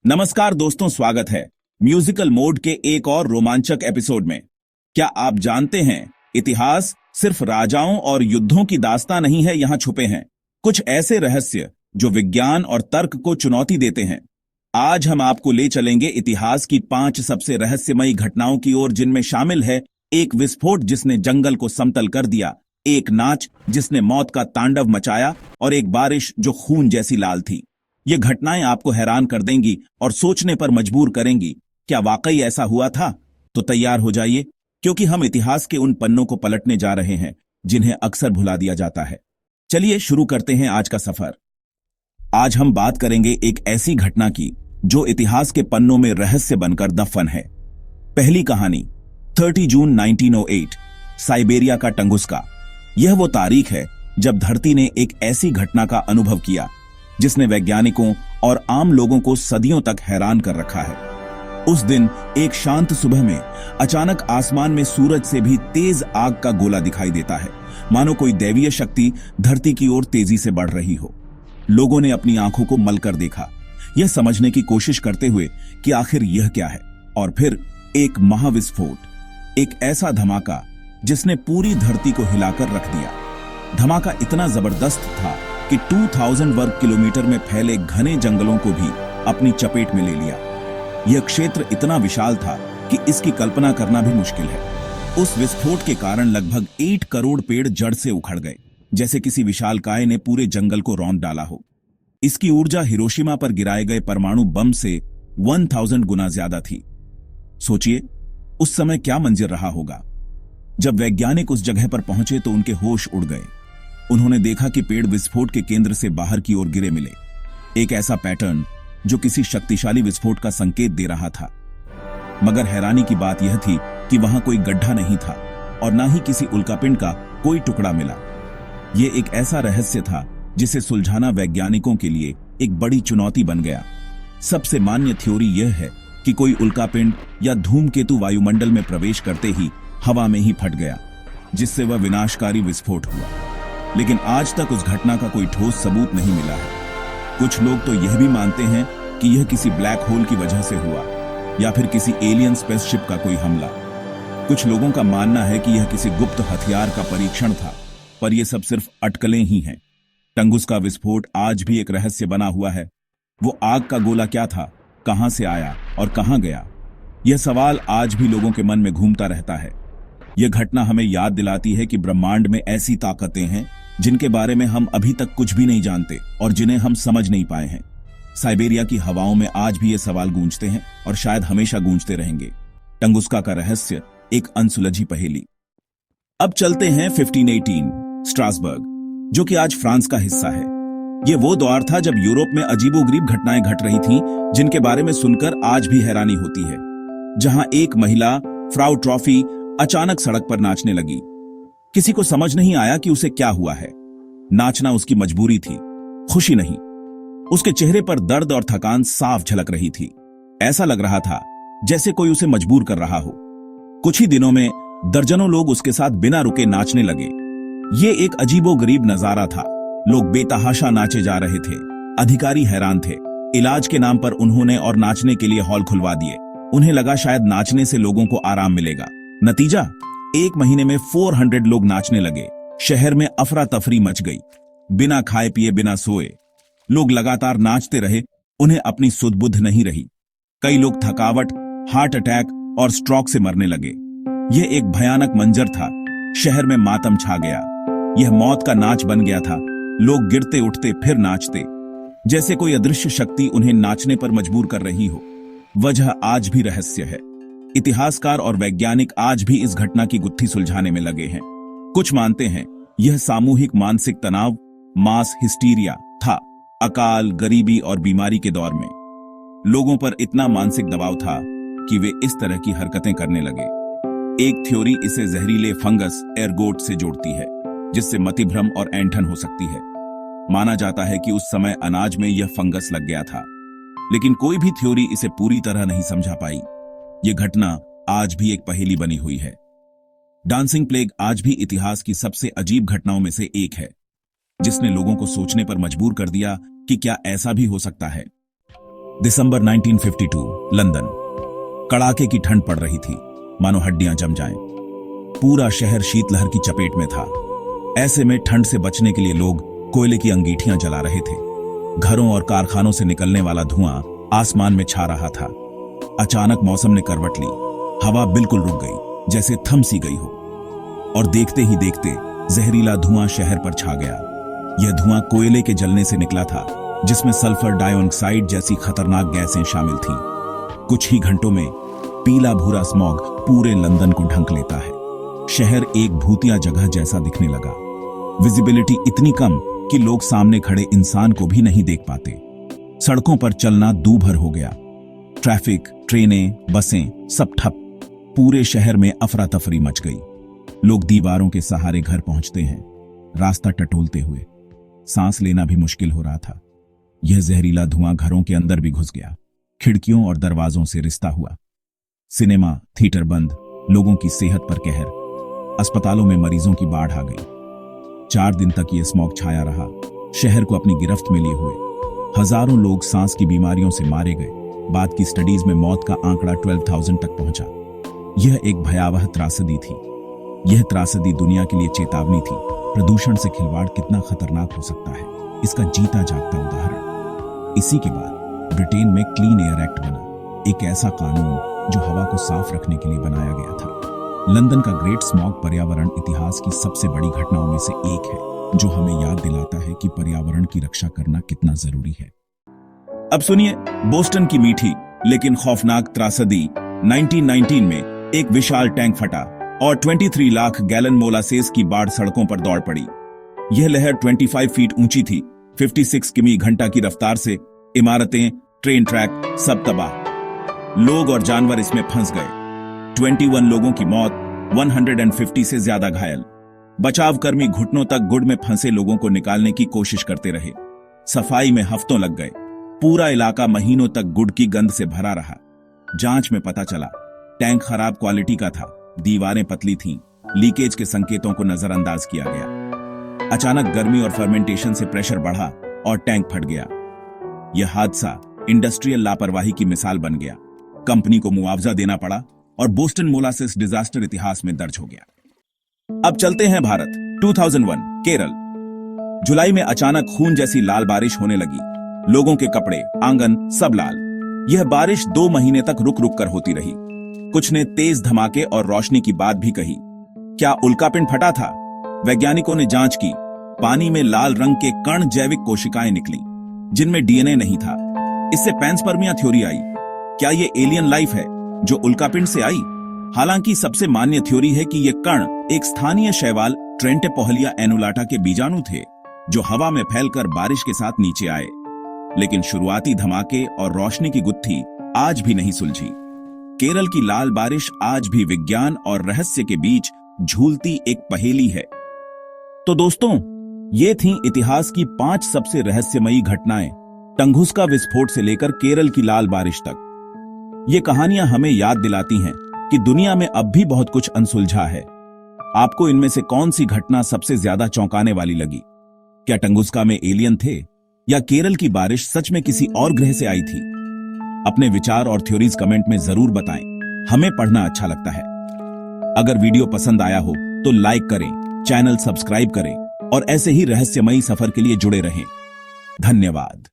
नमस्कार दोस्तों, स्वागत है म्यूजिकल मोड के एक और रोमांचक एपिसोड में। क्या आप जानते हैं, इतिहास सिर्फ राजाओं और युद्धों की दास्तां नहीं है, यहां छुपे हैं कुछ ऐसे रहस्य जो विज्ञान और तर्क को चुनौती देते हैं। आज हम आपको ले चलेंगे इतिहास की 5 सबसे रहस्यमयी घटनाओं की ओर, जिनमें शामिल है एक विस्फोट जिसने जंगल को समतल कर दिया, एक नाच जिसने मौत का तांडव मचाया और एक बारिश जो खून जैसी लाल थी। ये घटनाएं आपको हैरान कर देंगी और सोचने पर मजबूर करेंगी। क्या वाकई ऐसा हुआ था? तो तैयार हो जाइए, क्योंकि हम इतिहास के उन पन्नों को पलटने जा रहे हैं जिन्हें अक्सर भुला दिया जाता है। चलिए शुरू करते हैं आज का सफर। आज हम बात करेंगे एक ऐसी घटना की जो इतिहास के पन्नों में रहस्य बनकर दफन है। पहली कहानी 30 जून 1908, साइबेरिया का टंगुस्का। यह वो तारीख है जब धरती ने एक ऐसी घटना का अनुभव किया जिसने वैज्ञानिकों और आम लोगों को सदियों तक हैरान कर रखा है। उस दिन एक शांत सुबह में अचानक आसमान में सूरज से भी तेज आग का गोला दिखाई देता है, मानो कोई दैवीय शक्ति धरती की ओर तेजी से बढ़ रही हो। लोगों ने अपनी आंखों को मलकर देखा, यह समझने की कोशिश करते हुए कि आखिर यह क्या है। और फिर एक महाविस्फोट, एक ऐसा धमाका जिसने पूरी धरती को हिलाकर रख दिया। धमाका इतना जबरदस्त था कि 2000 वर्ग किलोमीटर में फैले घने जंगलों को भी अपनी चपेट में ले लिया। यह क्षेत्र इतना विशाल था कि इसकी कल्पना करना भी मुश्किल है। उस विस्फोट के कारण लगभग 8 करोड़ पेड़ जड़ से उखड़ गए, जैसे किसी विशालकाय ने पूरे जंगल को रौंद डाला हो। इसकी ऊर्जा हिरोशिमा पर गिराए गए परमाणु बम से 1000 गुना ज्यादा थी। सोचिए उस समय क्या मंजर रहा होगा। जब वैज्ञानिक उस जगह पर पहुंचे तो उनके होश उड़ गए। उन्होंने देखा कि पेड़ विस्फोट के केंद्र से बाहर की ओर गिरे मिले, एक ऐसा पैटर्न जो किसी शक्तिशाली विस्फोट का संकेत दे रहा था। मगर हैरानी की बात यह थी कि वहां कोई गड्ढा नहीं था और ना ही किसी उल्कापिंड का कोई टुकड़ा मिला। यह एक ऐसा रहस्य था जिसे सुलझाना वैज्ञानिकों के लिए एक बड़ी चुनौती बन गया। सबसे मान्य थ्योरी यह है कि कोई उल्कापिंड या धूमकेतु वायुमंडल में प्रवेश करते ही हवा में ही फट गया, जिससे वह विनाशकारी विस्फोट हुआ। लेकिन आज तक उस घटना का कोई ठोस सबूत नहीं मिला है। कुछ लोग तो यह भी मानते हैं कि यह किसी ब्लैक होल की वजह से हुआ या फिर किसी एलियन स्पेसशिप का कोई हमला। कुछ लोगों का मानना है कि यह किसी गुप्त हथियार का परीक्षण था, पर यह सब सिर्फ अटकलें ही हैं। टंगुस्का विस्फोट आज भी एक रहस्य बना हुआ है। वो आग का गोला क्या था, कहां से आया और कहां गया? यह सवाल आज भी लोगों के मन में घूमता रहता है। यह घटना हमें याद दिलाती है कि ब्रह्मांड में ऐसी ताकतें हैं जिनके बारे में हम अभी तक कुछ भी नहीं जानते और जिन्हें हम समझ नहीं पाए हैं। साइबेरिया की हवाओं में आज भी ये सवाल गूंजते हैं और शायद हमेशा गूंजते रहेंगे। टंगुस्का का रहस्य, एक अनसुलझी पहेली। अब चलते हैं 1518, स्ट्रासबर्ग, जो कि आज फ्रांस का हिस्सा है। ये वो दौर था जब यूरोप में अजीबोगरीब घटनाएं घट रही थीं, जिनके बारे में सुनकर आज भी हैरानी होती है। जहां एक महिला, फ्राउ ट्रॉफी, अचानक सड़क पर नाचने लगी। किसी को समझ नहीं आया कि उसे क्या हुआ है। नाचना उसकी मजबूरी थी, खुशी नहीं। उसके चेहरे पर दर्द और थकान साफ झलक रही थी। ऐसा लग रहा था जैसे कोई उसे मजबूर कर रहा हो। कुछ ही दिनों में दर्जनों लोग उसके साथ बिना रुके नाचने लगे। ये एक अजीबोगरीब नजारा था। लोग बेतहाशा नाचे जा रहे थे। अधिकारी हैरान थे। इलाज के नाम पर उन्होंने और नाचने के लिए हॉल खुलवा दिए। उन्हें लगा शायद नाचने से लोगों को आराम मिलेगा। नतीजा, 1 महीने में 400 लोग नाचने लगे। शहर में अफरा तफरी मच गई। बिना खाए पिए, बिना सोए लोग लगातार नाचते रहे। उन्हें अपनी सुध बुध नहीं रही। कई लोग थकावट, हार्ट अटैक और स्ट्रोक से मरने लगे। यह एक भयानक मंजर था। शहर में मातम छा गया। यह मौत का नाच बन गया था। लोग गिरते उठते फिर नाचते, जैसे कोई अदृश्य शक्ति उन्हें नाचने पर मजबूर कर रही हो। वजह आज भी रहस्य है। इतिहासकार और वैज्ञानिक आज भी इस घटना की गुत्थी सुलझाने में लगे हैं। कुछ मानते हैं यह सामूहिक मानसिक तनाव, मास हिस्टीरिया था। अकाल, गरीबी और बीमारी के दौर में लोगों पर इतना मानसिक दबाव था कि वे इस तरह की हरकतें करने लगे। एक थ्योरी इसे जहरीले फंगस एरगोट से जोड़ती है, जिससे मतिभ्रम और ऐंठन हो सकती है। माना जाता है कि उस समय अनाज में यह फंगस लग गया था, लेकिन कोई भी थ्योरी इसे पूरी तरह नहीं समझा पाई। यह घटना आज भी एक पहेली बनी हुई है। डांसिंग प्लेग आज भी इतिहास की सबसे अजीब घटनाओं में से एक है, जिसने लोगों को सोचने पर मजबूर कर दिया कि क्या ऐसा भी हो सकता है। दिसंबर 1952, लंदन। कड़ाके की ठंड पड़ रही थी, मानो हड्डियां जम जाएं। पूरा शहर शीतलहर की चपेट में था। ऐसे में ठंड से बचने के लिए लोग कोयले की अंगीठियां जला रहे थे। घरों और कारखानों से निकलने वाला धुआं आसमान में छा रहा था। अचानक मौसम ने करवट ली। हवा बिल्कुल रुक गई, जैसे थम सी गई हो। और देखते ही देखते जहरीला धुआं शहर पर छा गया। यह धुआं कोयले के जलने से निकला था, जिसमें सल्फर डाइऑक्साइड जैसी खतरनाक गैसें शामिल थीं। कुछ ही घंटों में पीला भूरा स्मॉग पूरे लंदन को ढंक लेता है। शहर एक भूतिया जगह जैसा दिखने लगा। विजिबिलिटी इतनी कम कि लोग सामने खड़े इंसान को भी नहीं देख पाते। सड़कों पर चलना दूभर हो गया। ट्रैफिक, ट्रेनें, बसें सब ठप। पूरे शहर में अफरा तफरी मच गई। लोग दीवारों के सहारे घर पहुंचते हैं, रास्ता टटोलते हुए। सांस लेना भी मुश्किल हो रहा था। यह जहरीला धुआं घरों के अंदर भी घुस गया। खिड़कियों और दरवाजों से रिश्ता हुआ। सिनेमा, थिएटर बंद, लोगों की सेहत पर कहर। अस्पतालों में मरीजों की बाढ़ आ गई। 4 दिन तक यह स्मॉग छाया रहा, शहर को अपनी गिरफ्त में लिए हुए। हजारों लोग सांस की बीमारियों से मारे गए। बाद की स्टडीज में मौत का आंकड़ा 12,000 तक पहुंचा। यह एक भयावह त्रासदी थी। यह त्रासदी दुनिया के लिए चेतावनी थी। प्रदूषण से खिलवाड़ कितना खतरनाक हो सकता है, इसका जीता जागता उदाहरण। इसी के बाद ब्रिटेन में क्लीन एयर एक्ट बना, एक ऐसा कानून जो हवा को साफ रखने के लिए बनाया गया था। लंदन का ग्रेट स्मॉग पर्यावरण इतिहास की सबसे बड़ी घटनाओं में से एक है, जो हमें याद दिलाता है कि पर्यावरण की रक्षा करना कितना जरूरी है। अब सुनिए बोस्टन की मीठी लेकिन खौफनाक त्रासदी। 1919 में एक विशाल टैंक फटा और 23 लाख गैलन मोलासेस की बाढ़ सड़कों पर दौड़ पड़ी। यह लहर 25 फीट ऊंची थी। 56 किमी घंटा की रफ्तार से इमारतें, ट्रेन ट्रैक सब तबाह। लोग और जानवर इसमें फंस गए। 21 लोगों की मौत, 150 से ज्यादा घायल। बचाव कर्मी घुटनों तक गुड़ में फंसे लोगों को निकालने की कोशिश करते रहे। सफाई में हफ्तों लग गए। पूरा इलाका महीनों तक गुड़ की गंध से भरा रहा। जांच में पता चला टैंक खराब क्वालिटी का था, दीवारें पतली थीं, लीकेज के संकेतों को नजरअंदाज किया गया। अचानक गर्मी और फर्मेंटेशन से प्रेशर बढ़ा और टैंक फट गया। यह हादसा इंडस्ट्रियल लापरवाही की मिसाल बन गया। कंपनी को मुआवजा देना पड़ा और बोस्टन मोलासेस डिजास्टर इतिहास में दर्ज हो गया। अब चलते हैं भारत। 2001, केरल। जुलाई में अचानक खून जैसी लाल बारिश होने लगी। लोगों के कपड़े, आंगन सब लाल। यह बारिश 2 महीने तक रुक रुक कर होती रही। कुछ ने तेज धमाके और रोशनी की बात भी कही। क्या उल्कापिंड फटा था? वैज्ञानिकों ने जांच की। पानी में लाल रंग के कण जैविक कोशिकाएं निकली, जिनमें डीएनए नहीं था। इससे पैंसपर्मिया थ्योरी आई। क्या ये एलियन लाइफ है जो उल्कापिंड से आई? हालांकि सबसे मान्य थ्योरी है कि ये कण एक स्थानीय शैवाल ट्रेंटेपोहलिया एनुलाटा के बीजाणु थे, जो हवा में फैलकर बारिश के साथ नीचे आए। लेकिन शुरुआती धमाके और रोशनी की गुत्थी आज भी नहीं सुलझी। केरल की लाल बारिश आज भी विज्ञान और रहस्य के बीच झूलती एक पहेली है। तो दोस्तों, ये थीं इतिहास की 5 सबसे रहस्यमयी घटनाएं, टंगुस्का विस्फोट से लेकर केरल की लाल बारिश तक। ये कहानियां हमें याद दिलाती हैं कि दुनिया में अब भी बहुत कुछ अनसुलझा है। आपको इनमें से कौन सी घटना सबसे ज्यादा चौंकाने वाली लगी? क्या टंगुस्का में एलियन थे, या केरल की बारिश सच में किसी और ग्रह से आई थी? अपने विचार और थ्योरीज कमेंट में जरूर बताएं। हमें पढ़ना अच्छा लगता है। अगर वीडियो पसंद आया हो तो लाइक करें, चैनल सब्सक्राइब करें और ऐसे ही रहस्यमयी सफर के लिए जुड़े रहें। धन्यवाद।